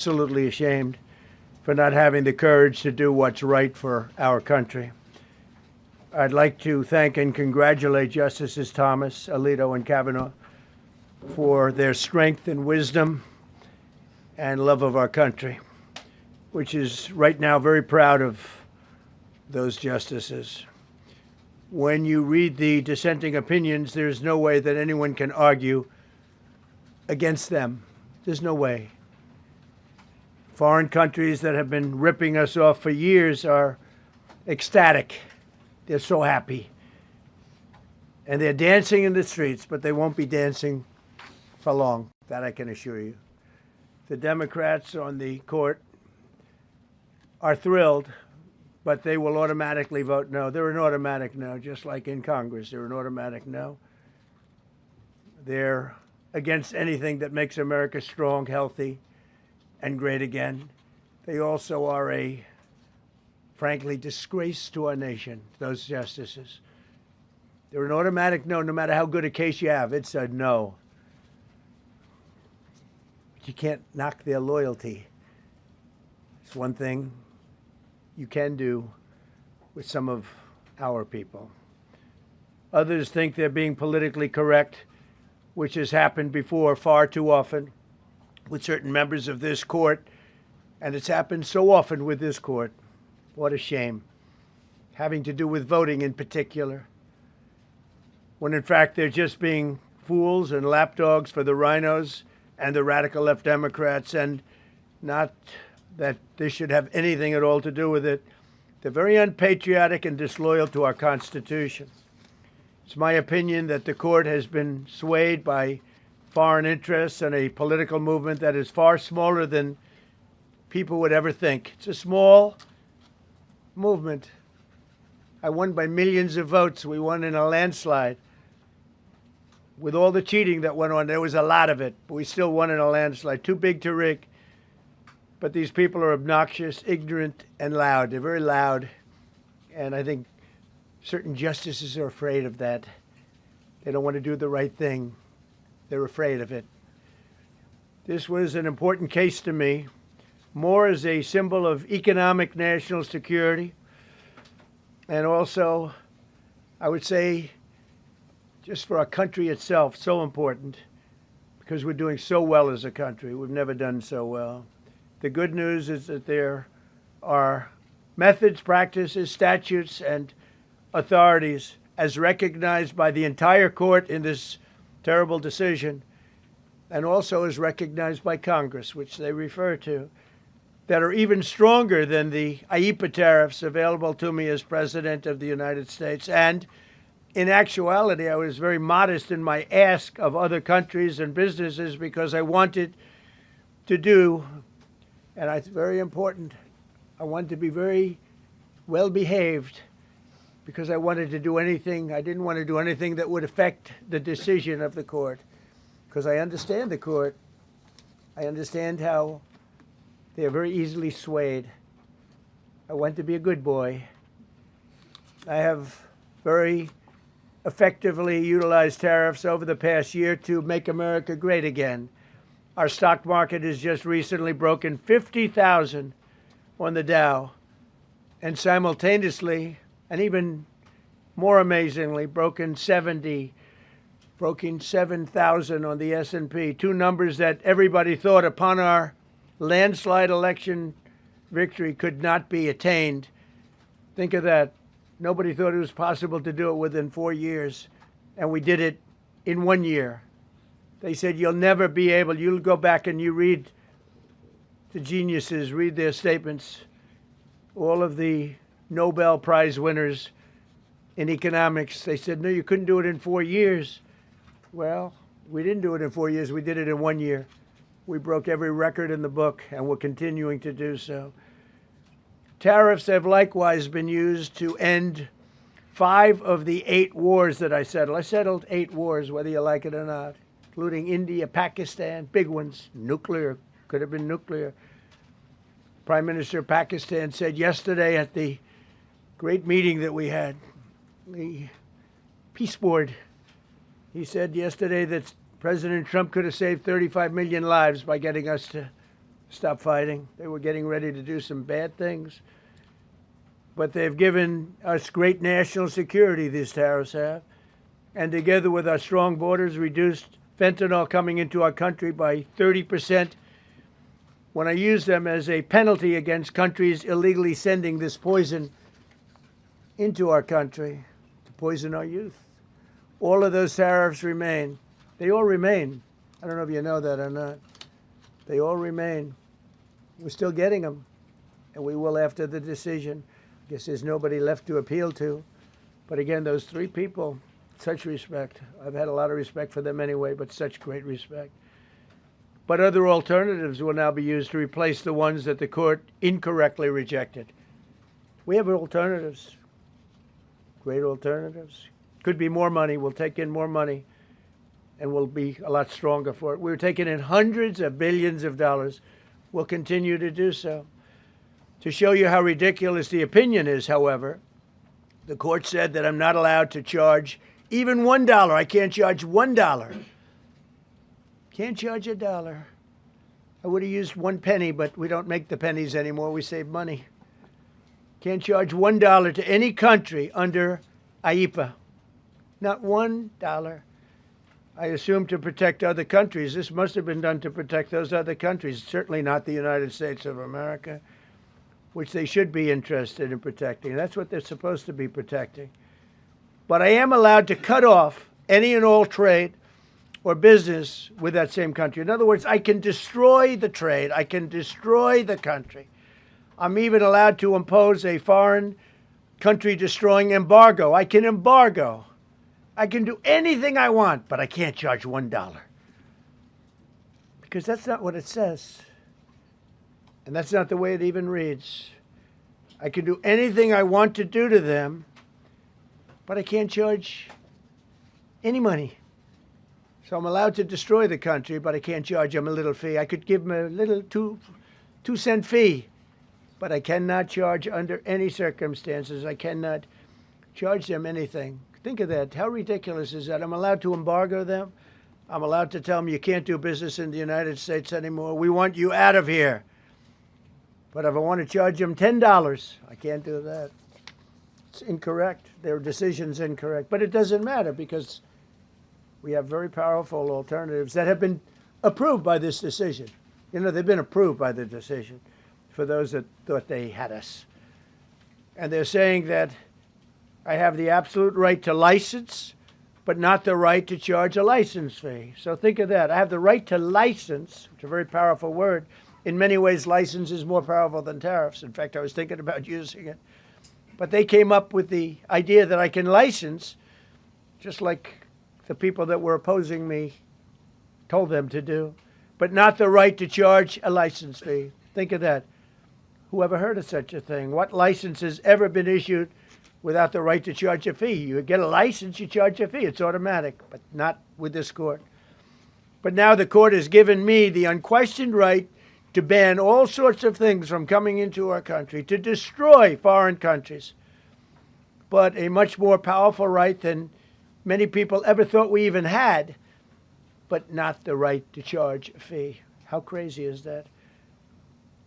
absolutely ashamed for not having the courage to do what's right for our country. I'd like to thank and congratulate Justices Thomas, Alito, and Kavanaugh for their strength and wisdom and love of our country, which is right now very proud of those justices. When you read the dissenting opinions, there's no way that anyone can argue against them. There's no way. Foreign countries that have been ripping us off for years are ecstatic. They're so happy. And they're dancing in the streets, but they won't be dancing for long. That I can assure you. The Democrats on the court are thrilled, but they will automatically vote no. They're an automatic no, just like in Congress. They're an automatic no. They're against anything that makes America strong, healthy, and great again. They also are a, frankly, disgrace to our nation, those justices. They're an automatic no, no matter how good a case you have. It's a no. But you can't knock their loyalty. It's one thing you can do with some of our people. Others think they're being politically correct, which has happened before far too often with certain members of this court, and it's happened so often with this court. What a shame. Having to do with voting in particular, when in fact they're just being fools and lapdogs for the rhinos and the radical left Democrats, and not that this should have anything at all to do with it. They're very unpatriotic and disloyal to our Constitution. It's my opinion that the court has been swayed by foreign interests and a political movement that is far smaller than people would ever think. It's a small movement. I won by millions of votes. We won in a landslide. With all the cheating that went on, there was a lot of it, but we still won in a landslide. Too big to rig. But these people are obnoxious, ignorant, and loud. They're very loud. And I think certain justices are afraid of that. They don't want to do the right thing. They're afraid of it. This was an important case to me, more as a symbol of economic national security, and also, I would say, just for our country itself, so important, because we're doing so well as a country. We've never done so well. The good news is that there are methods, practices, statutes, and authorities, as recognized by the entire court in this terrible decision, and also as recognized by Congress, which they refer to, that are even stronger than the IEEPA tariffs available to me as President of the United States. And in actuality, I was very modest in my ask of other countries and businesses because I wanted to do, and it's very important, I wanted to be very well behaved because I wanted to do anything, I didn't want to do anything that would affect the decision of the court, because I understand the court. I understand how they are very easily swayed. I want to be a good boy. I have very effectively utilized tariffs over the past year to make America great again. Our stock market has just recently broken 50,000 on the Dow, and simultaneously, and even more amazingly, broken 7,000 on the S&P, two numbers that everybody thought upon our landslide election victory could not be attained. Think of that. Nobody thought it was possible to do it within 4 years, and we did it in 1 year. They said, you'll never be able, you'll go back and you read the geniuses, read their statements, all of the Nobel Prize winners in economics. They said, no, you couldn't do it in 4 years. Well, we didn't do it in 4 years. We did it in 1 year. We broke every record in the book, and we're continuing to do so. Tariffs have likewise been used to end 5 of the 8 wars that I settled. I settled 8 wars, whether you like it or not, including India, Pakistan, big ones, nuclear, could have been nuclear. Prime Minister of Pakistan said yesterday at the great meeting that we had, the Peace Board, he said yesterday that President Trump could have saved 35 million lives by getting us to stop fighting. They were getting ready to do some bad things. But they've given us great national security, these tariffs have. And together with our strong borders, reduced fentanyl coming into our country by 30%. When I use them as a penalty against countries illegally sending this poison into our country to poison our youth. All of those tariffs remain. They all remain. I don't know if you know that or not. They all remain. We're still getting them, and we will after the decision. I guess there's nobody left to appeal to. But again, those three people, such respect. I've had a lot of respect for them anyway, but such great respect. But other alternatives will now be used to replace the ones that the court incorrectly rejected. We have alternatives, great alternatives. Could be more money. We'll take in more money, and we'll be a lot stronger for it. We're taking in hundreds of billions of dollars. We'll continue to do so. To show you how ridiculous the opinion is, however, the court said that I'm not allowed to charge even $1. I can't charge $1. Can't charge $1. I would have used 1 penny, but we don't make the pennies anymore. We save money. Can't charge $1 to any country under IEPA. Not $1. I assume to protect other countries. This must have been done to protect those other countries, certainly not the United States of America, which they should be interested in protecting. That's what they're supposed to be protecting. But I am allowed to cut off any and all trade or business with that same country. In other words, I can destroy the trade. I can destroy the country. I'm even allowed to impose a foreign country destroying embargo. I can embargo. I can do anything I want, but I can't charge $1. Because that's not what it says. And that's not the way it even reads. I can do anything I want to do to them, but I can't charge any money. So I'm allowed to destroy the country, but I can't charge them a little fee. I could give them a little two-cent fee, but I cannot charge under any circumstances. I cannot charge them anything. Think of that. How ridiculous is that? I'm allowed to embargo them. I'm allowed to tell them you can't do business in the United States anymore. We want you out of here. But if I want to charge them $10, I can't do that. It's incorrect. Their decision's incorrect. But it doesn't matter because we have very powerful alternatives that have been approved by this decision. You know, they've been approved by the decision for those that thought they had us. And they're saying that I have the absolute right to license, but not the right to charge a license fee. So think of that. I have the right to license, which is a very powerful word. In many ways, license is more powerful than tariffs. In fact, I was thinking about using it. But they came up with the idea that I can license, just like the people that were opposing me told them to do, but not the right to charge a license fee. Think of that. Who ever heard of such a thing? What license has ever been issued without the right to charge a fee? You get a license, you charge a fee. It's automatic, but not with this court. But now the court has given me the unquestioned right to ban all sorts of things from coming into our country, to destroy foreign countries, but a much more powerful right than many people ever thought we even had, but not the right to charge a fee. How crazy is that?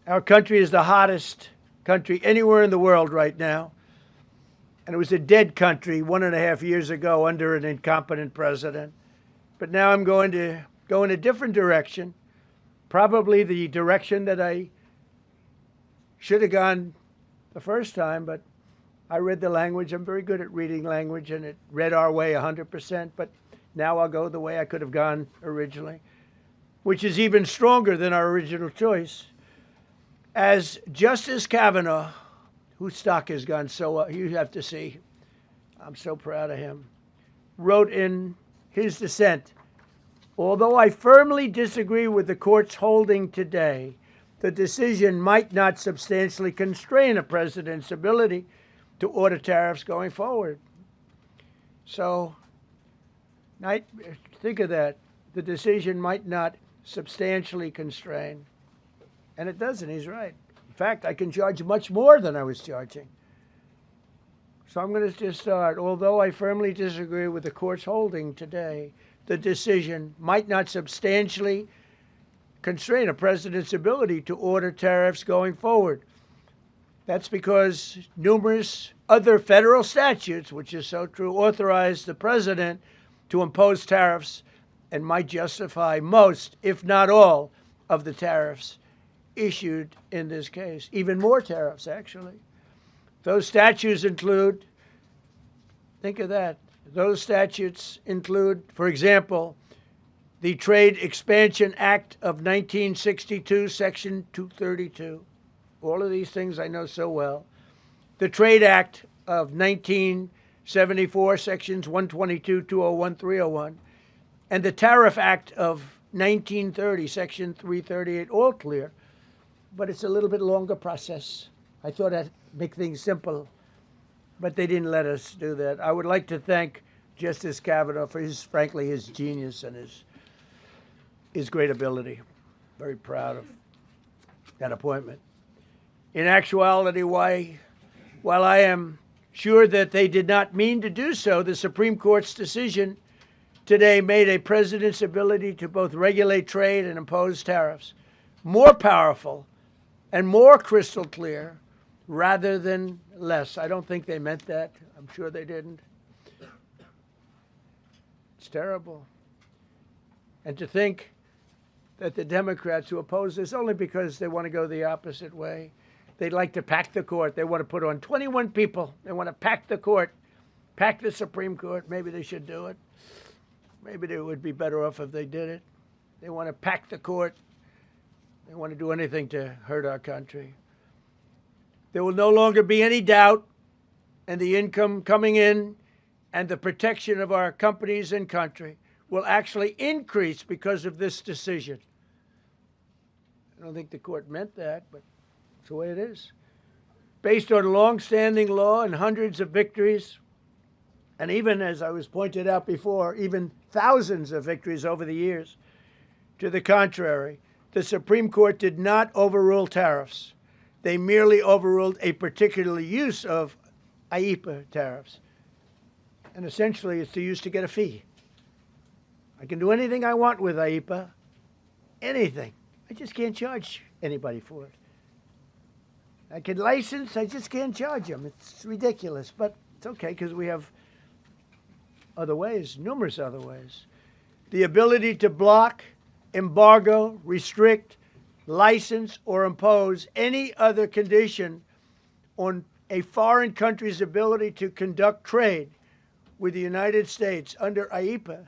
Our country is the hottest country anywhere in the world right now. And it was a dead country 1.5 years ago under an incompetent president. But now I'm going to go in a different direction, probably the direction that I should have gone the first time, but I read the language. I'm very good at reading language, and it read our way 100%, but now I'll go the way I could have gone originally, which is even stronger than our original choice. As Justice Kavanaugh, whose stock has gone so up, you have to see, I'm so proud of him, wrote in his dissent, although I firmly disagree with the court's holding today, the decision might not substantially constrain a president's ability to order tariffs going forward. So, think of that. The decision might not substantially constrain. And it doesn't, he's right. In fact, I can charge much more than I was charging. So I'm going to just start. Although I firmly disagree with the court's holding today, the decision might not substantially constrain a president's ability to order tariffs going forward. That's because numerous other federal statutes, which is so true, authorize the president to impose tariffs and might justify most, if not all, of the tariffs issued in this case. Even more tariffs, actually. Those statutes include, think of that, those statutes include, for example, the Trade Expansion Act of 1962, Section 232. All of these things I know so well. The Trade Act of 1974, Sections 122, 201, 301. And the Tariff Act of 1930, Section 338, all clear. But it's a little bit longer process. I thought I'd make things simple, but they didn't let us do that. I would like to thank Justice Kavanaugh for frankly, his genius and his great ability. Very proud of that appointment. In actuality, while I am sure that they did not mean to do so, the Supreme Court's decision today made a president's ability to both regulate trade and impose tariffs more powerful and more crystal clear rather than less. I don't think they meant that. I'm sure they didn't. It's terrible. And to think that the Democrats who oppose this only because they want to go the opposite way, they'd like to pack the court. They want to put on 21 people. They want to pack the court, pack the Supreme Court. Maybe they should do it. Maybe they would be better off if they did it. They want to pack the court. They want to do anything to hurt our country. There will no longer be any doubt, and the income coming in and the protection of our companies and country will actually increase because of this decision. I don't think the court meant that, but it's the way it is. Based on long-standing law and hundreds of victories, and even, as I was pointed out before, even thousands of victories over the years, to the contrary, the Supreme Court did not overrule tariffs. They merely overruled a particular use of IEEPA tariffs. And essentially, it's used to get a fee. I can do anything I want with IEEPA, anything. I just can't charge anybody for it. I can license, I just can't charge them. It's ridiculous, but it's okay because we have other ways, numerous other ways. The ability to block, embargo, restrict, license, or impose any other condition on a foreign country's ability to conduct trade with the United States under IEEPA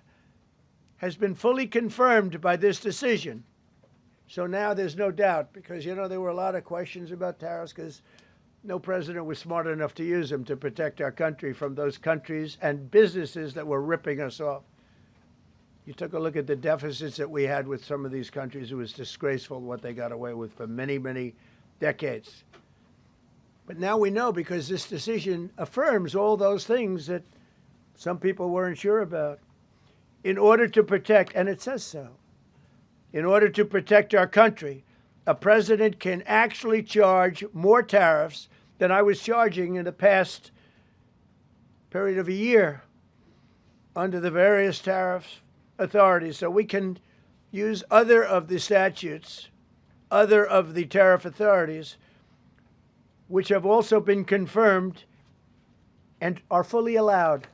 has been fully confirmed by this decision. So now there's no doubt, because, there were a lot of questions about tariffs because no president was smart enough to use them to protect our country from those countries and businesses that were ripping us off. You took a look at the deficits that we had with some of these countries. It was disgraceful what they got away with for many, many decades. But now we know, because this decision affirms all those things that some people weren't sure about. In order to protect, and it says so, in order to protect our country, a president can actually charge more tariffs than I was charging in the past period of a year under the various tariff authorities. So we can use other of the statutes, other of the tariff authorities, which have also been confirmed and are fully allowed.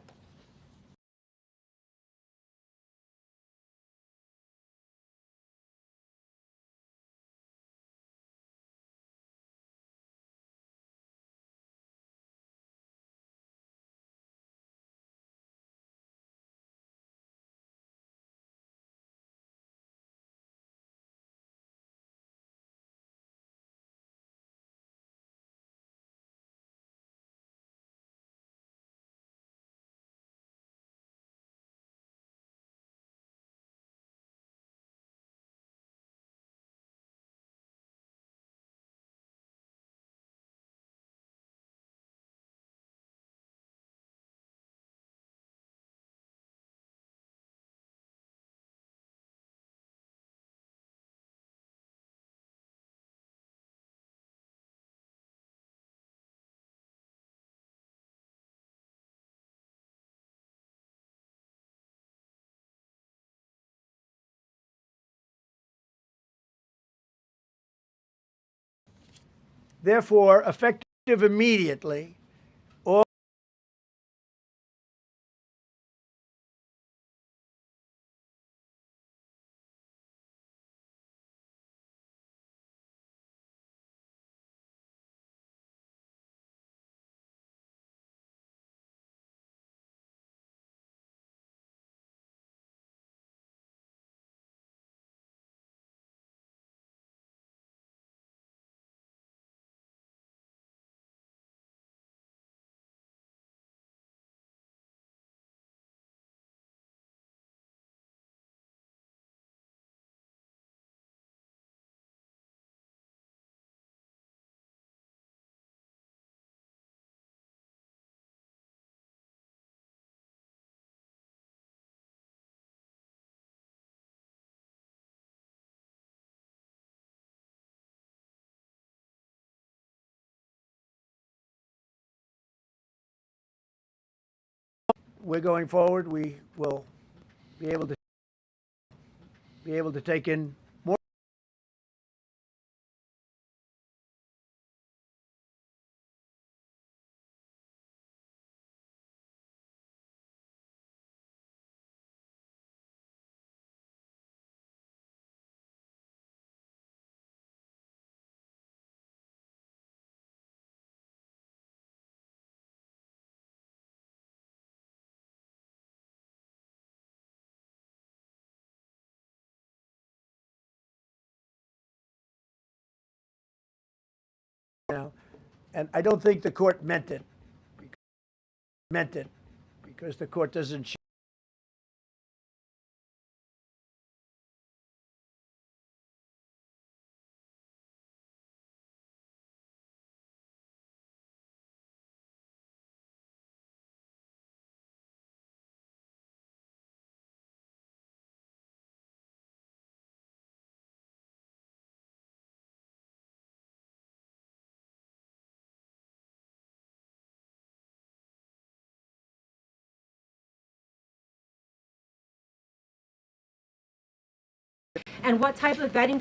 Therefore, effective immediately, all we're going forward, we will be able to take in more. Now, and I don't think the court meant it. Because the court doesn't. And what type of vetting?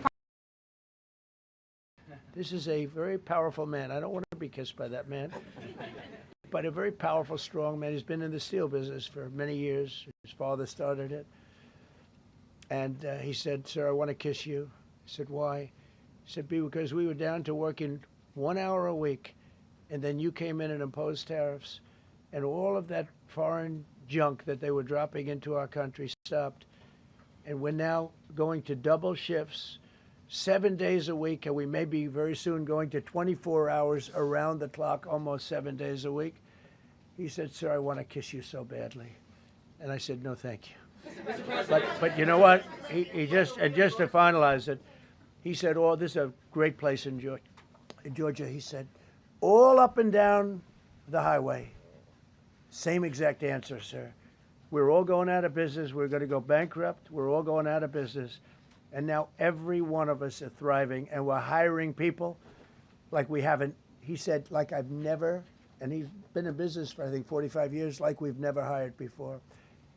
This is a very powerful man. I don't want to be kissed by that man, but a very powerful, strong man. He's been in the steel business for many years. His father started it. And he said, "Sir, I want to kiss you." I said, "Why?" He said, "Because we were down to working 1 hour a week, and then you came in and imposed tariffs, and all of that foreign junk that they were dropping into our country stopped. And we're now going to double shifts, 7 days a week, and we may be very soon going to 24 hours around the clock, almost 7 days a week." He said, "Sir, I want to kiss you so badly." And I said, "No, thank you." But you know what? He just to finalize it, he said, "Oh, this is a great place in Georgia." He said, "All up and down the highway, same exact answer, sir. We're all going out of business. We're going to go bankrupt. We're all going out of business. And now every one of us are thriving, and we're hiring people like we haven't." He said, "Like I've never," and he's been in business for, I think, 45 years, "like we've never hired before."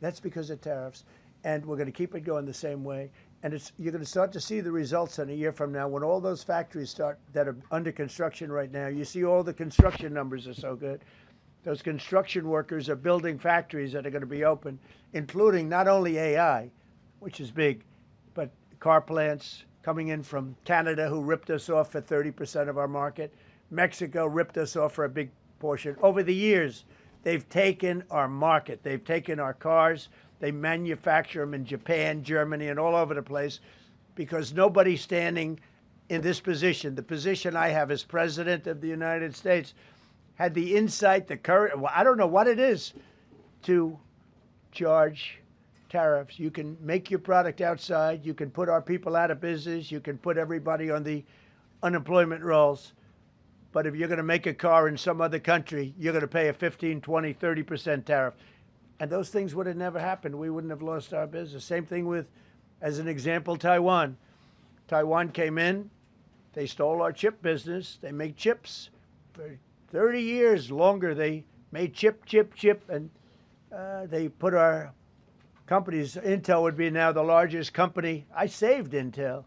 That's because of tariffs. And we're going to keep it going the same way. And you're going to start to see the results in a year from now when all those factories start that are under construction right now. You see all the construction numbers are so good. Those construction workers are building factories that are going to be open, including not only AI, which is big, but car plants coming in from Canada, who ripped us off for 30% of our market. Mexico ripped us off for a big portion. Over the years, they've taken our market. They've taken our cars. They manufacture them in Japan, Germany, and all over the place because nobody's standing in this position. The position I have as President of the United States had the insight, the courage, well, I don't know what it is, to charge tariffs. You can make your product outside. You can put our people out of business. You can put everybody on the unemployment rolls. But if you're going to make a car in some other country, you're going to pay a 15, 20, 30% tariff. And those things would have never happened. We wouldn't have lost our business. Same thing with, as an example, Taiwan. Taiwan came in. They stole our chip business. They make chips. For 30 years longer, they made chip. And they put our companies. Intel would be now the largest company. I saved Intel.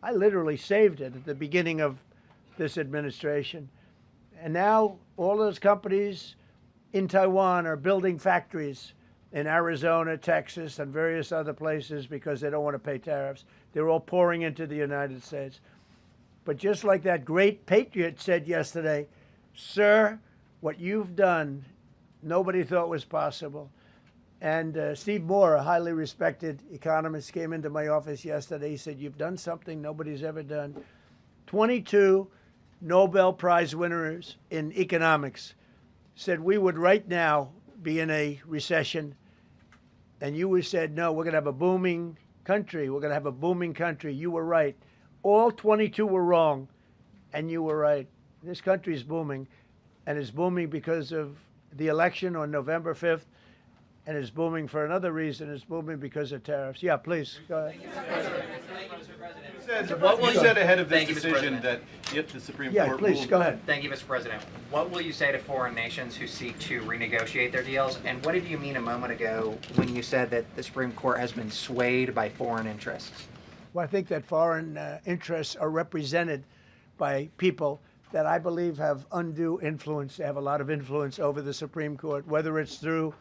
I literally saved it at the beginning of this administration. And now all those companies in Taiwan are building factories in Arizona, Texas, and various other places because they don't want to pay tariffs. They're all pouring into the United States. But just like that great patriot said yesterday, sir, what you've done, nobody thought was possible. And Steve Moore, a highly respected economist, came into my office yesterday. He said, you've done something nobody's ever done. 22 Nobel Prize winners in economics said we would right now be in a recession. And you said, no, we're going to have a booming country. We're going to have a booming country. You were right. All 22 were wrong, and you were right. This country is booming, and it's booming because of the election on November 5th. And it's booming for another reason. It's booming because of tariffs. Yeah, please, go ahead. You said ahead of this decision that if the Supreme Court ruled... Yeah, please, go ahead. Thank you, Mr. President. What will you say to foreign nations who seek to renegotiate their deals? And what did you mean a moment ago when you said that the Supreme Court has been swayed by foreign interests? Well, I think that foreign interests are represented by people that I believe have undue influence. They have a lot of influence over the Supreme Court, whether it's through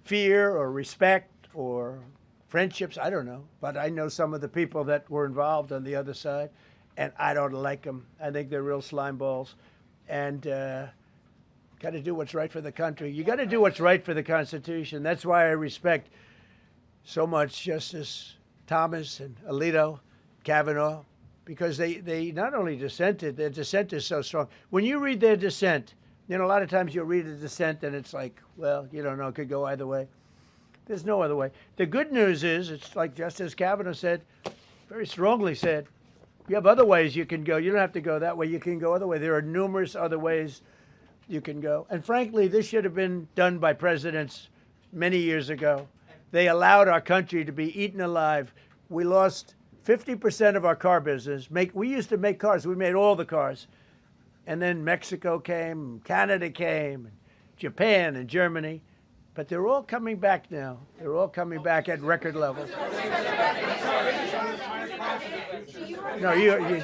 fear or respect or friendships, I don't know. But I know some of the people that were involved on the other side, and I don't like them. I think they're real slime balls. And got to do what's right for the country. You got to do what's right for the Constitution. That's why I respect so much Justice Thomas and Alito, Kavanaugh, because they not only dissented, their dissent is so strong. When you read their dissent, you know, a lot of times you'll read a dissent and it's like, well, you don't know, it could go either way. There's no other way. The good news is, it's like Justice Kavanaugh said, very strongly said, you have other ways you can go. You don't have to go that way. You can go other way. There are numerous other ways you can go. And frankly, this should have been done by presidents many years ago. They allowed our country to be eaten alive. We lost 50% of our car business. We used to make cars. We made all the cars. And then Mexico came, Canada came, Japan and Germany. But they're all coming back now. They're all coming back at record levels. No, you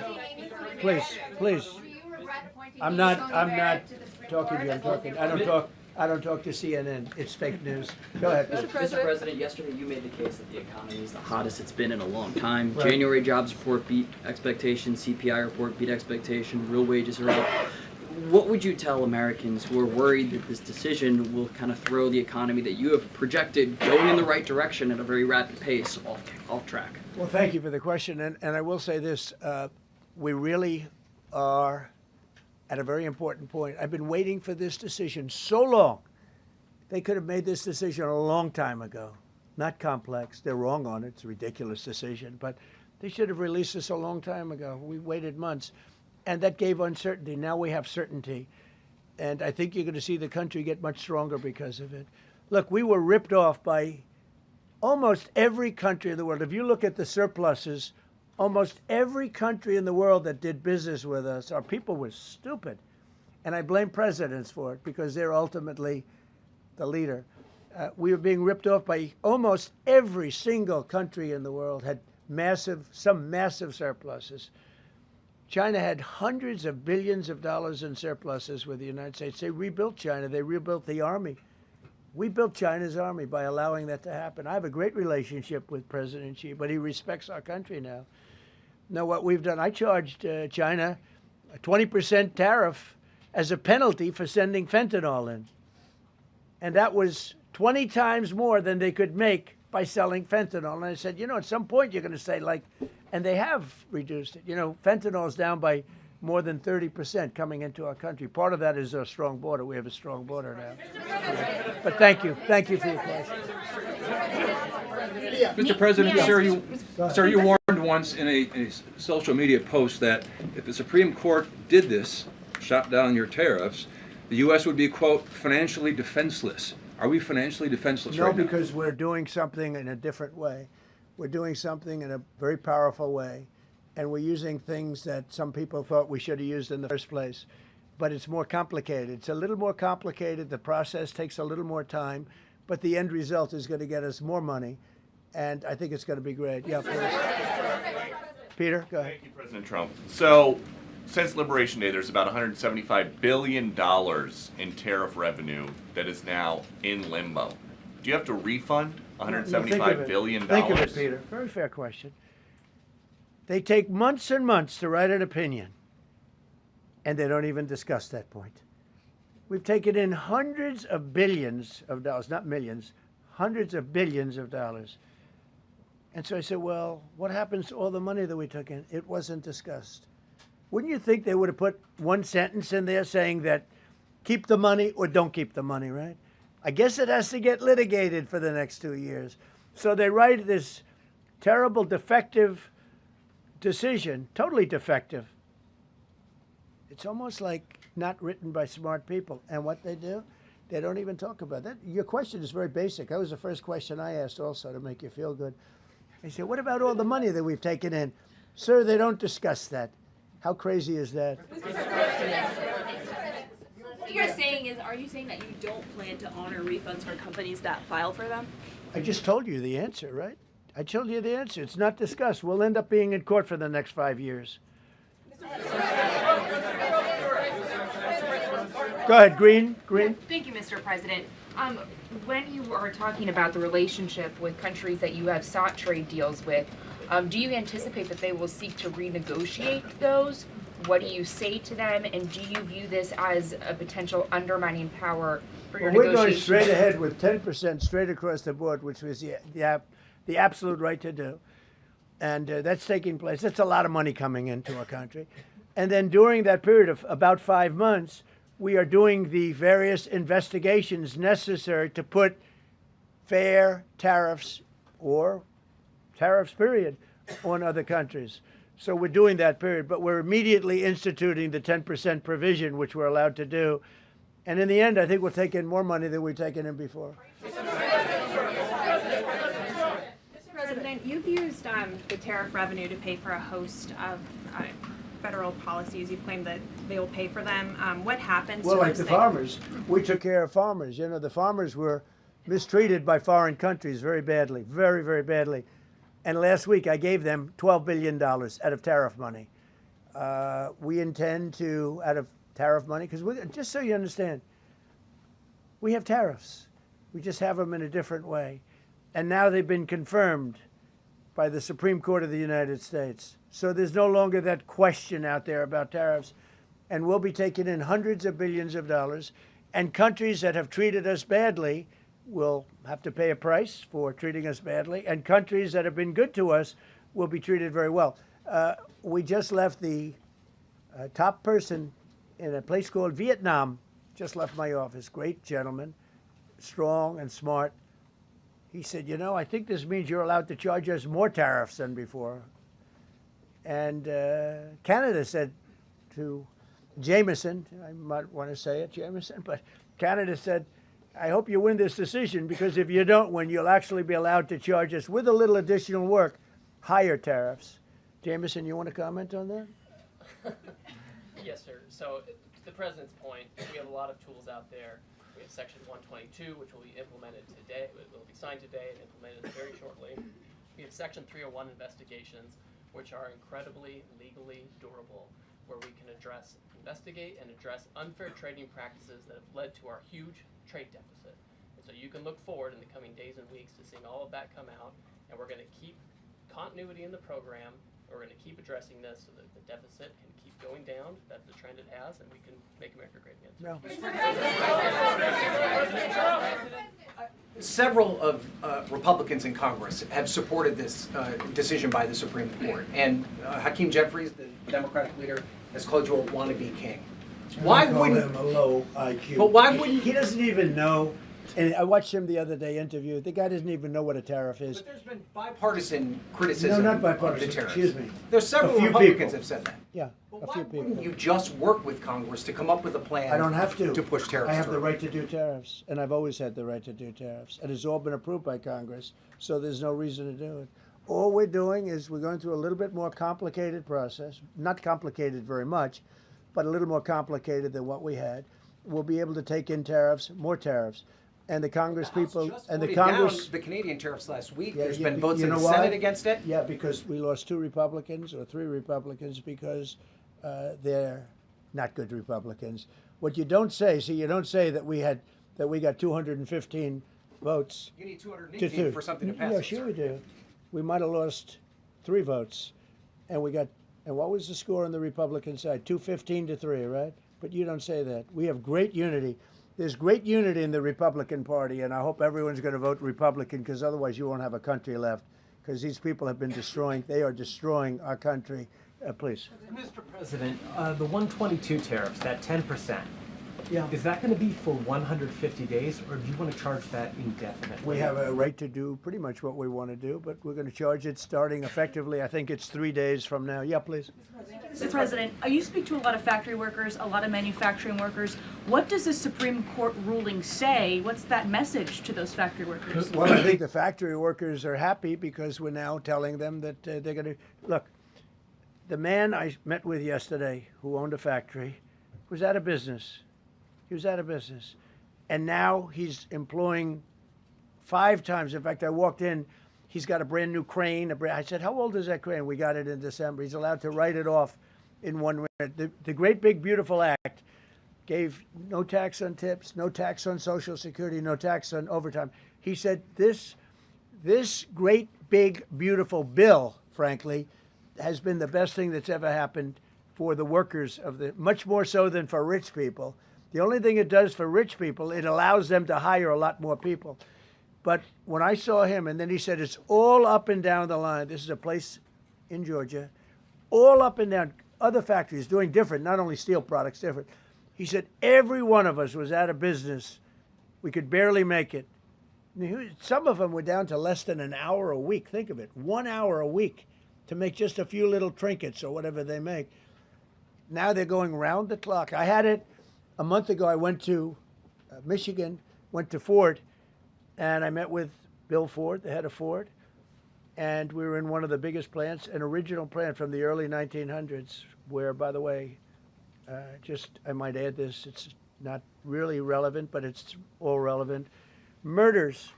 please. I'm not talking to you. I don't talk to CNN. It's fake news. Go ahead. Mr. President, yesterday you made the case that the economy is the hottest it's been in a long time. Right. January jobs report beat expectations, CPI report beat expectation, real wages are up. What would you tell Americans who are worried that this decision will kind of throw the economy that you have projected going in the right direction at a very rapid pace off track? Well, thank you for the question. And I will say this, we really are at a very important point. I've been waiting for this decision so long. They could have made this decision a long time ago. Not complex. They're wrong on it. It's a ridiculous decision. But they should have released this a long time ago. We waited months. And that gave uncertainty. Now we have certainty. And I think you're going to see the country get much stronger because of it. Look, we were ripped off by almost every country in the world. If you look at the surpluses, almost every country in the world that did business with us, our people were stupid. And I blame presidents for it because they're ultimately the leader. We were being ripped off by almost every single country in the world had some massive surpluses. China had hundreds of billions of dollars in surpluses with the United States. They rebuilt China. They rebuilt the army. We built China's army by allowing that to happen. I have a great relationship with President Xi, but he respects our country now. Now, what we've done, I charged China a 20% tariff as a penalty for sending fentanyl in. And that was 20 times more than they could make by selling fentanyl. And I said, you know, at some point you're going to say, like, and they have reduced it. You know, fentanyl is down by more than 30% coming into our country. Part of that is our strong border. We have a strong border now. But thank you. Thank you for your question. Mr. President, sir, you warned once in a social media post that if the Supreme Court did this, shot down your tariffs, the U.S. would be, quote, financially defenseless. Are we financially defenseless right now? No, because we're doing something in a different way. We're doing something in a very powerful way, and we're using things that some people thought we should have used in the first place. But it's more complicated. It's a little more complicated. The process takes a little more time, but the end result is going to get us more money, and I think it's going to be great. Yeah, please. Peter, go ahead. Thank you, President Trump. So since Liberation Day, there's about $175 billion in tariff revenue that is now in limbo. Do you have to refund $175 billion? Think of it, Peter. Very fair question. They take months and months to write an opinion, and they don't even discuss that point. We've taken in hundreds of billions of dollars, not millions, hundreds of billions of dollars. And so I said, well, what happens to all the money that we took in? It wasn't discussed. Wouldn't you think they would have put one sentence in there saying that keep the money or don't keep the money, right? I guess it has to get litigated for the next 2 years. So they write this terrible, defective decision, totally defective. It's almost like not written by smart people. And what they do, they don't even talk about that. Your question is very basic. That was the first question I asked also to make you feel good. I said, what about all the money that we've taken in? Sir, they don't discuss that. How crazy is that? What you're saying is, are you saying that you don't plan to honor refunds for companies that file for them? I just told you the answer, right? I told you the answer. It's not discussed. We'll end up being in court for the next 5 years. Go ahead, Green. Thank you, Mr. President. When you are talking about the relationship with countries that you have sought trade deals with, do you anticipate that they will seek to renegotiate those? What do you say to them, and do you view this as a potential undermining power for your Well, we're going negotiations? straight ahead with 10% straight across the board, which was the absolute right to do. And that's taking place. That's a lot of money coming into our country. And then during that period of about 5 months, we are doing the various investigations necessary to put fair tariffs or tariffs, period, on other countries. So we're doing that period, but we're immediately instituting the 10% provision, which we're allowed to do. And in the end, I think we'll take in more money than we've taken in before. Mr. President, you've used the tariff revenue to pay for a host of federal policies. You claim that they will pay for them. What happens Well, to like those the things? farmers, we took care of farmers. You know, the farmers were mistreated by foreign countries very badly, very, very badly. And last week I gave them $12 billion out of tariff money. We intend to, out of tariff money, because just so you understand, we have tariffs. We just have them in a different way. And now they've been confirmed by the Supreme Court of the United States. So there's no longer that question out there about tariffs. And we'll be taking in hundreds of billions of dollars. And countries that have treated us badly will have to pay a price for treating us badly. And countries that have been good to us will be treated very well. We just left the top person in a place called Vietnam, just left my office. Great gentleman, strong and smart. He said, you know, I think this means you're allowed to charge us more tariffs than before. And Canada said to Jameson, I might want to say it, Jameson, but Canada said, I hope you win this decision, because if you don't win, you'll actually be allowed to charge us, with a little additional work, higher tariffs. Jameson, you want to comment on that? Yes, sir. So, to the President's point, we have a lot of tools out there. We have Section 122, which will be implemented today. It will be signed today and implemented very shortly. We have Section 301 investigations, which are incredibly legally durable, where we can investigate and address unfair trading practices that have led to our huge trade deficit. And so you can look forward in the coming days and weeks to seeing all of that come out, and we're going to keep continuity in the program. We're going to keep addressing this so that the deficit can keep going down. That's the trend it has, and we can make America great again. No. Several of Republicans in Congress have supported this decision by the Supreme Court, and Hakeem Jeffries, the Democratic leader, has called you a wannabe king. Why wouldn't him a low IQ? But why wouldn't he doesn't even know? And I watched him the other day interview. The guy doesn't even know what a tariff is. But there's been bipartisan criticism No, not bipartisan. of the tariffs. Excuse me. There's several A few Republicans people. have said that. Yeah, But a why few wouldn't people. you just work with Congress to come up with a plan? I don't have to. push tariffs I have through? the right to do tariffs, and I've always had the right to do tariffs, and it's all been approved by Congress, so there's no reason to do it. All we're doing is we're going through a little bit more complicated process, not complicated very much, but a little more complicated than what we had. We'll be able to take in tariffs, more tariffs, and the Congress people and the Congress. Down the Canadian tariffs last week. Yeah, There's yeah, been votes you in know the why? Senate against it. Yeah, because we lost 2 Republicans or 3 Republicans because they're not good Republicans. What you don't say, you don't say that we got 215 votes. You need to 218 two. for something to pass. Yeah, sure we do. We might have lost 3 votes, and what was the score on the Republican side? 215 to 3, right? But you don't say that. We have great unity. There's great unity in the Republican Party, and I hope everyone's going to vote Republican, because otherwise you won't have a country left. Because these people have been they are destroying our country. Please. Mr. President, the 122 tariffs, that 10%, Yeah. is that going to be for 150 days, or do you want to charge that indefinitely? We have a right to do pretty much what we want to do, but we're going to charge it starting effectively. I think it's 3 days from now. Yeah, please. Mr. President, you speak to a lot of factory workers, a lot of manufacturing workers. What does the Supreme Court ruling say? What's that message to those factory workers? Well, I think the factory workers are happy because we're now telling them that they're going to look. The man I met with yesterday, who owned a factory, was out of business. He was out of business, and now he's employing 5 times. In fact, I walked in. He's got a brand new crane. I said, "How old is that crane?" We got it in December. He's allowed to write it off in 1 minute. The Great Big Beautiful Act gave no tax on tips, no tax on Social Security, no tax on overtime. He said this great big beautiful bill, frankly, has been the best thing that's ever happened for the workers much more so than for rich people. The only thing it does for rich people, it allows them to hire a lot more people. But when I saw him, and then he said, it's all up and down the line. This is a place in Georgia, all up and down, other factories doing different, not only steel products, different. He said, every one of us was out of business. We could barely make it. Some of them were down to less than an hour a week. Think of it, 1 hour a week to make just a few little trinkets or whatever they make. Now they're going round the clock. I had it a month ago. I went to Michigan, went to Ford, and I met with Bill Ford, the head of Ford, and we were in one of the biggest plants, an original plant from the early 1900s, where, by the way, I might add this, it's not really relevant, but it's all relevant. Murders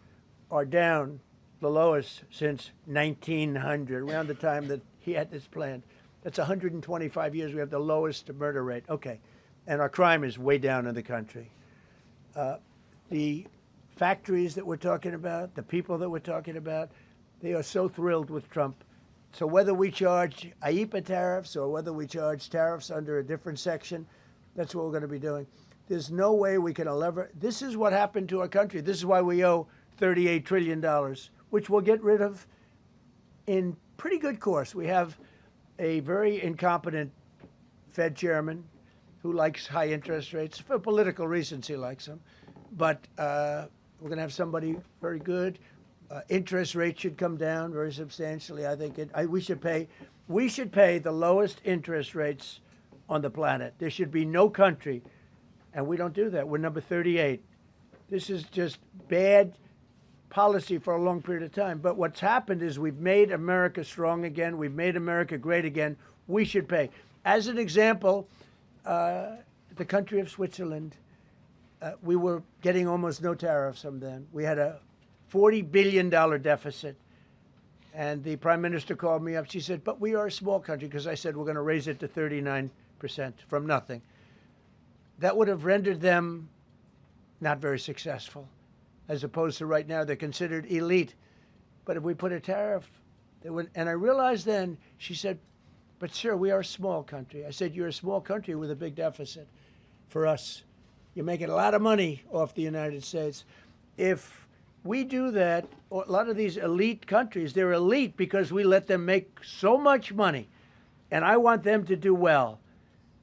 are down the lowest since 1900, around the time that he had this plant. That's 125 years. We have the lowest murder rate. Okay. And our crime is way down in the country. The factories that we're talking about, the people that we're talking about, they are so thrilled with Trump. So whether we charge IEEPA tariffs or whether we charge tariffs under a different section, that's what we're going to be doing. There's no way we can this is what happened to our country. This is why we owe $38 trillion, which we'll get rid of in pretty good course. We have a very incompetent Fed chairman who likes high interest rates. For political reasons, he likes them. But we're going to have somebody very good. Interest rates should come down very substantially. I think we should pay the lowest interest rates on the planet. There should be no country, and we don't do that. We're number 38. This is just bad policy for a long period of time. But what's happened is we've made America strong again. We've made America great again. We should pay. As an example, the country of Switzerland, we were getting almost no tariffs from them. We had a $40 billion deficit. And the prime minister called me up. She said, but we are a small country, because I said we're going to raise it to 39% from nothing. That would have rendered them not very successful, as opposed to right now they're considered elite. But if we put a tariff, they would, and I realized then, she said, but sir, we are a small country. I said, you're a small country with a big deficit. For us, you're making a lot of money off the United States. If we do that, a lot of these elite countries, they're elite because we let them make so much money. And I want them to do well,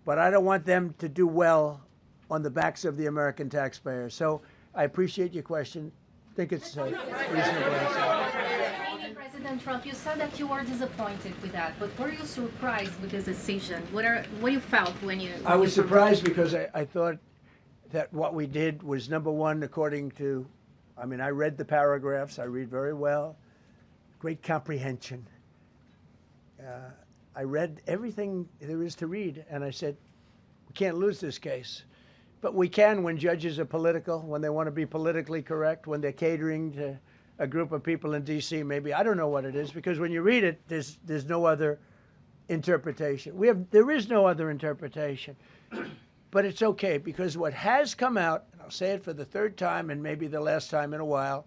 but I don't want them to do well on the backs of the American taxpayer. So I appreciate your question. I think it's a reasonable answer. President Trump, you said that you were disappointed with that, but were you surprised with this decision? What you felt when you... I was surprised because I thought that what we did was, number one, according to, I mean, I read the paragraphs. I read very well. Great comprehension. I read everything there is to read, and I said, we can't lose this case. But we can when judges are political, when they want to be politically correct, when they're catering to a group of people in D.C. maybe. I don't know what it is, because when you read it, there's no other interpretation. There is no other interpretation. But it's okay, because what has come out, and I'll say it for the third time and maybe the last time in a while,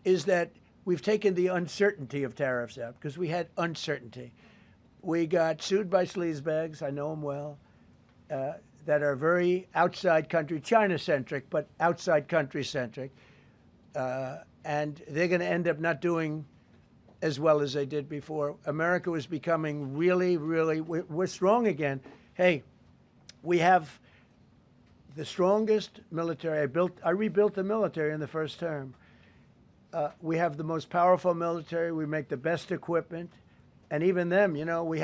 is that we've taken the uncertainty of tariffs out, because we had uncertainty. We got sued by sleazebags, I know them well, that are very outside country, China-centric, but outside country-centric. And they're going to end up not doing as well as they did before. America was becoming really, really, we're strong again. Hey, we have the strongest military. I rebuilt the military in the first term. We have the most powerful military. We make the best equipment. And even them, you know, we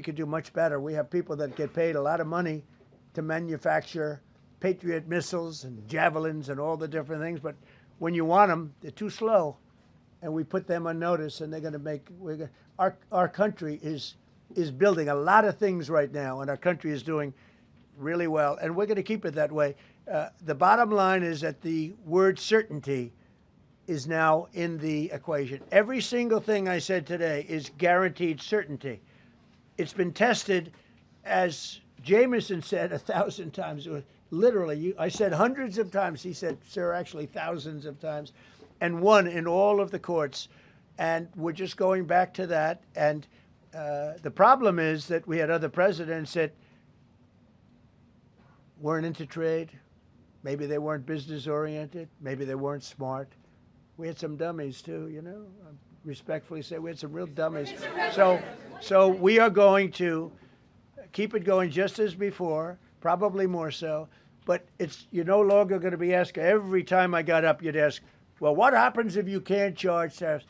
could do much better. We have people that get paid a lot of money to manufacture Patriot missiles and javelins and all the different things. But when you want them, they're too slow. And we put them on notice, and they're going to make, our country is building a lot of things right now, and our country is doing really well. And we're going to keep it that way. The bottom line is that the word certainty is now in the equation. Every single thing I said today is guaranteed certainty. It's been tested, as Jameson said 1,000 times. Literally, I said hundreds of times. He said, sir, actually thousands of times, and won in all of the courts. And we're just going back to that. And the problem is that we had other presidents that weren't into trade. Maybe they weren't business oriented. Maybe they weren't smart. We had some dummies too, you know. I respectfully say we had some real dummies. So we are going to keep it going just as before, probably more so. But you're no longer going to be asked. Every time I got up, you'd ask, well, what happens if you can't charge tariffs?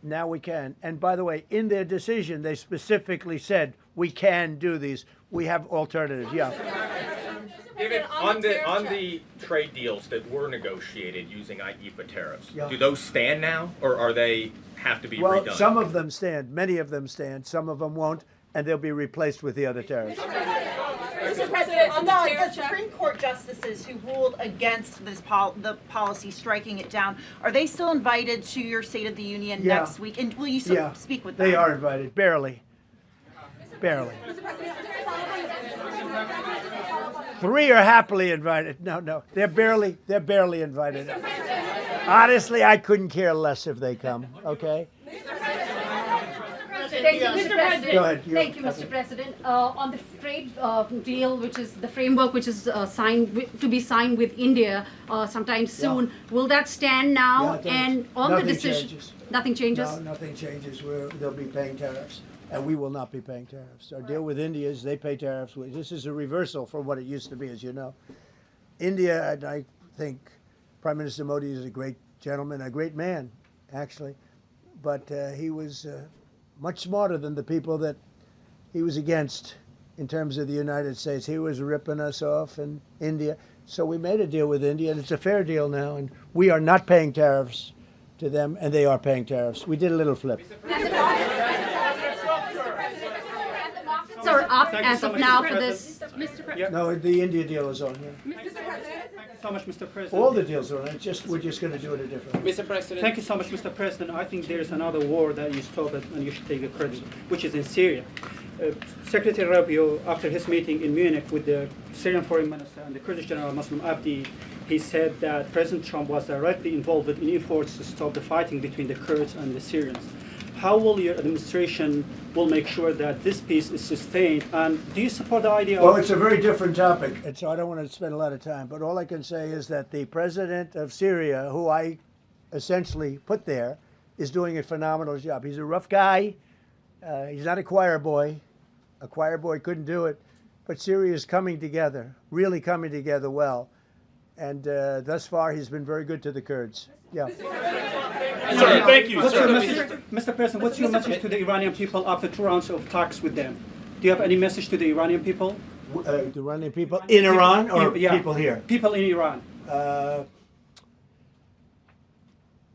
Now we can. And by the way, in their decision, they specifically said we can do these. We have alternatives. Yeah. David, on the trade deals that were negotiated using IEEPA tariffs, yeah. Do those stand now, or are they have to be redone? Well, some of them stand. Many of them stand. Some of them won't, and they'll be replaced with the other tariffs. Mr. President, on the Supreme Court justices who ruled against this the policy, striking it down, are they still invited to your State of the Union next week? And will you speak with them? They are invited, barely. Barely. 3 are happily invited. No, they're barely invited. Honestly, I couldn't care less if they come. Okay. Thank you, Mr. President. Go ahead. Thank you, Mr. President. On the trade deal, which is the framework, which is to be signed with India sometime soon, will that stand now? And on the decision, nothing changes. No, nothing changes. They'll be paying tariffs, and we will not be paying tariffs. Our deal with India is they pay tariffs. This is a reversal from what it used to be, as you know. India, and I think Prime Minister Modi is a great gentleman, a great man, actually, but he was much smarter than the people that he was against in terms of the United States. He was ripping us off in India. So we made a deal with India, and it's a fair deal now, and we are not paying tariffs to them, and they are paying tariffs. We did a little flip. Are up as of now for this. Mr. President. No, the India deal is on here. Mr. President. Thank you so much, Mr. President. All the deals are on. We're just going to do it a different way. Mr. President. Thank you so much, Mr. President. I think there is another war that you stopped and you should take the credit, which is in Syria. Secretary Rubio, after his meeting in Munich with the Syrian Foreign Minister and the Kurdish General Muslim Abdi, he said that President Trump was directly involved in efforts to stop the fighting between the Kurds and the Syrians. How will your administration make sure that this peace is sustained? And do you support the idea Well, it's a very different topic, and so I don't want to spend a lot of time. But all I can say is that the president of Syria, who I essentially put there, is doing a phenomenal job. He's a rough guy. He's not a choir boy. A choir boy couldn't do it. But Syria is coming together, really coming together well. And thus far, he's been very good to the Kurds. Yeah. Sir, thank you. Mr. President, what's your message to the Iranian people after 2 rounds of talks with them? Do you have any message to the Iranian people? The Iranian people in Iran or people here? People in Iran.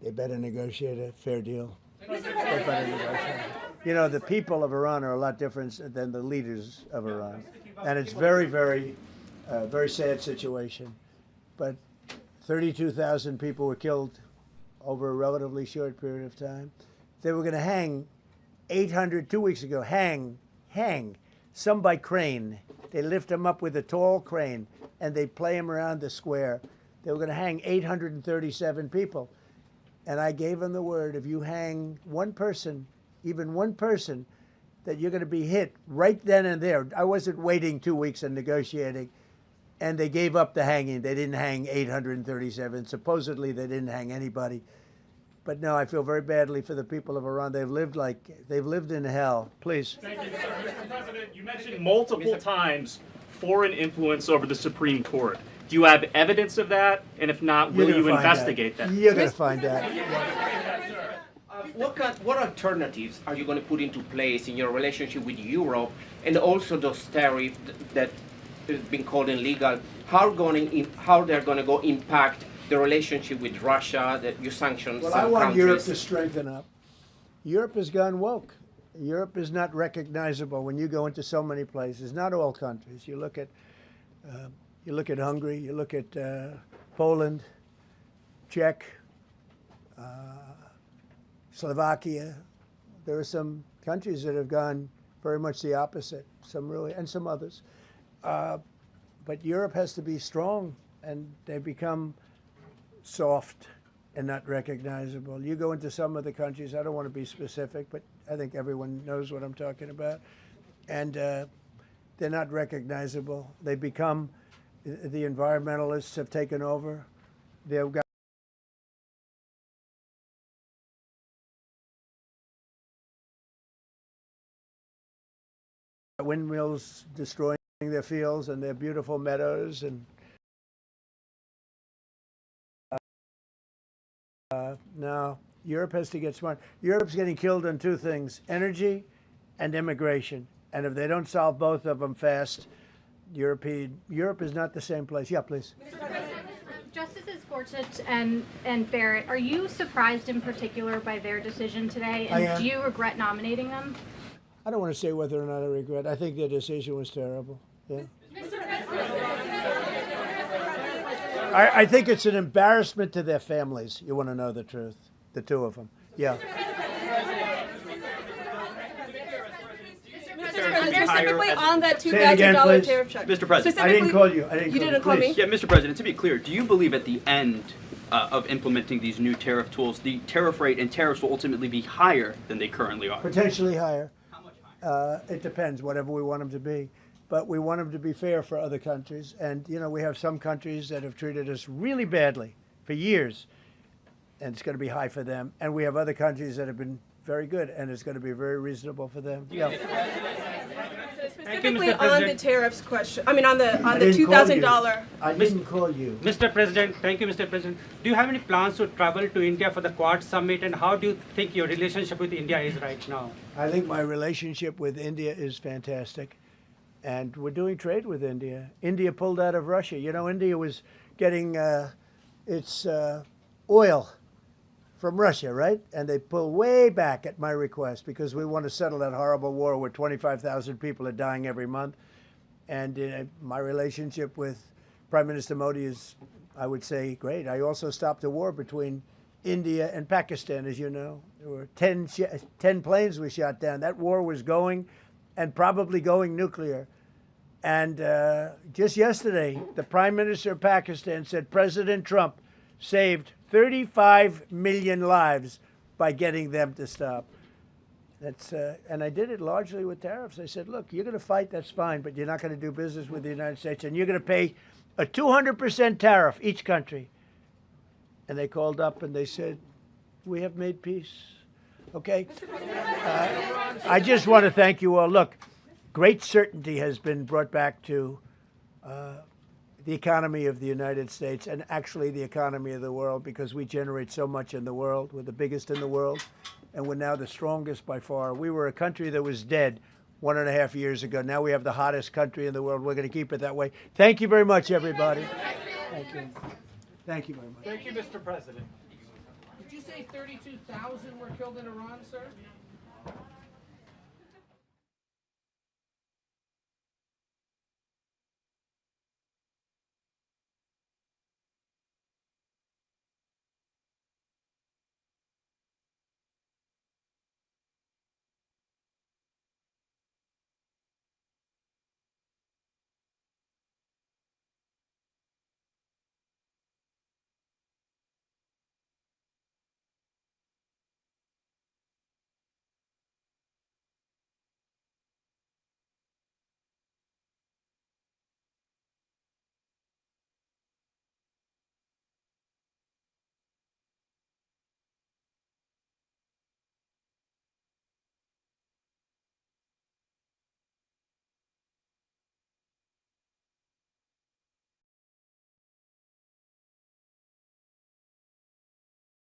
They better negotiate a fair deal. They better negotiate. You know, the people of Iran are a lot different than the leaders of Iran. And it's very, very sad situation. But 32,000 people were killed over a relatively short period of time. They were going to hang 2 weeks ago, hang hang some by crane. They lift them up with a tall crane, and they play them around the square. They were going to hang 837 people. And I gave them the word, if you hang one person, even one person, that you're going to be hit right then and there. I wasn't waiting 2 weeks and negotiating. And they gave up the hanging. They didn't hang 837. Supposedly, they didn't hang anybody. But no, I feel very badly for the people of Iran. They've lived in hell. Please. Thank you, Mr. President. You mentioned multiple times foreign influence over the Supreme Court. Do you have evidence of that? And if not, will you investigate that? You're going to find out. What alternatives are you going to put into place in your relationship with Europe, and also those tariffs that has been called illegal? How they're going to go impact the relationship with Russia, that you sanction Well, some I want countries? Europe to strengthen up. Europe has gone woke. Europe is not recognizable when you go into so many places. Not all countries. You look at Hungary. You look at Poland, Czech, Slovakia. There are some countries that have gone very much the opposite. Some really, and some others. But Europe has to be strong, and they become soft and not recognizable. You go into some of the countries, I don't want to be specific, but I think everyone knows what I'm talking about, and they're not recognizable. They become, the environmentalists have taken over. They've got windmills destroying their fields and their beautiful meadows, and now Europe has to get smart. Europe's getting killed on two things: energy and immigration. And if they don't solve both of them fast, Europe is not the same place. Yeah, please. Justices Gorsuch and Barrett, are you surprised in particular by their decision today? I And am. do you regret nominating them? I don't want to say whether or not I regret. I think their decision was terrible. Yeah. I think it's an embarrassment to their families. You want to know the truth? The two of them. Yeah. Specifically on that $2,000 tariff check. Mr. President. I didn't call you. You didn't call me? Yeah, Mr. President, to be clear, do you believe at the end of implementing these new tariff tools, the tariff rate and tariffs will ultimately be higher than they currently are? Potentially higher. How much higher? It depends, whatever we want them to be. But we want them to be fair for other countries. And, you know, we have some countries that have treated us really badly for years, and it's going to be high for them. And we have other countries that have been very good, and it's going to be very reasonable for them. Yeah. Specifically on the tariffs question, I mean on the $2,000. I didn't call you. Mr. President, thank you, Mr. President. Do you have any plans to travel to India for the Quad Summit, and how do you think your relationship with India is right now? I think my relationship with India is fantastic, and we're doing trade with India. India pulled out of Russia. You know, India was getting its oil from Russia, right? And they pulled way back at my request because we want to settle that horrible war where 25,000 people are dying every month. And my relationship with Prime Minister Modi is, I would say, great. I also stopped a war between India and Pakistan, as you know. There were 10 planes we shot down. That war was going, and probably going nuclear. And just yesterday, the Prime Minister of Pakistan said President Trump saved 35 million lives by getting them to stop. That's and I did it largely with tariffs. I said, look, you're going to fight, that's fine, but you're not going to do business with the United States, and you're going to pay a 200% tariff, each country. And they called up and they said, we have made peace. Okay? I just want to thank you all. Look, great certainty has been brought back to the economy of the United States, and actually the economy of the world, because we generate so much in the world. We're the biggest in the world, and we're now the strongest by far. We were a country that was dead 1.5 years ago. Now we have the hottest country in the world. We're going to keep it that way. Thank you very much, everybody. Thank you. Thank you very much. Thank you, Mr. President. Did you say 32,000 were killed in Iran, sir?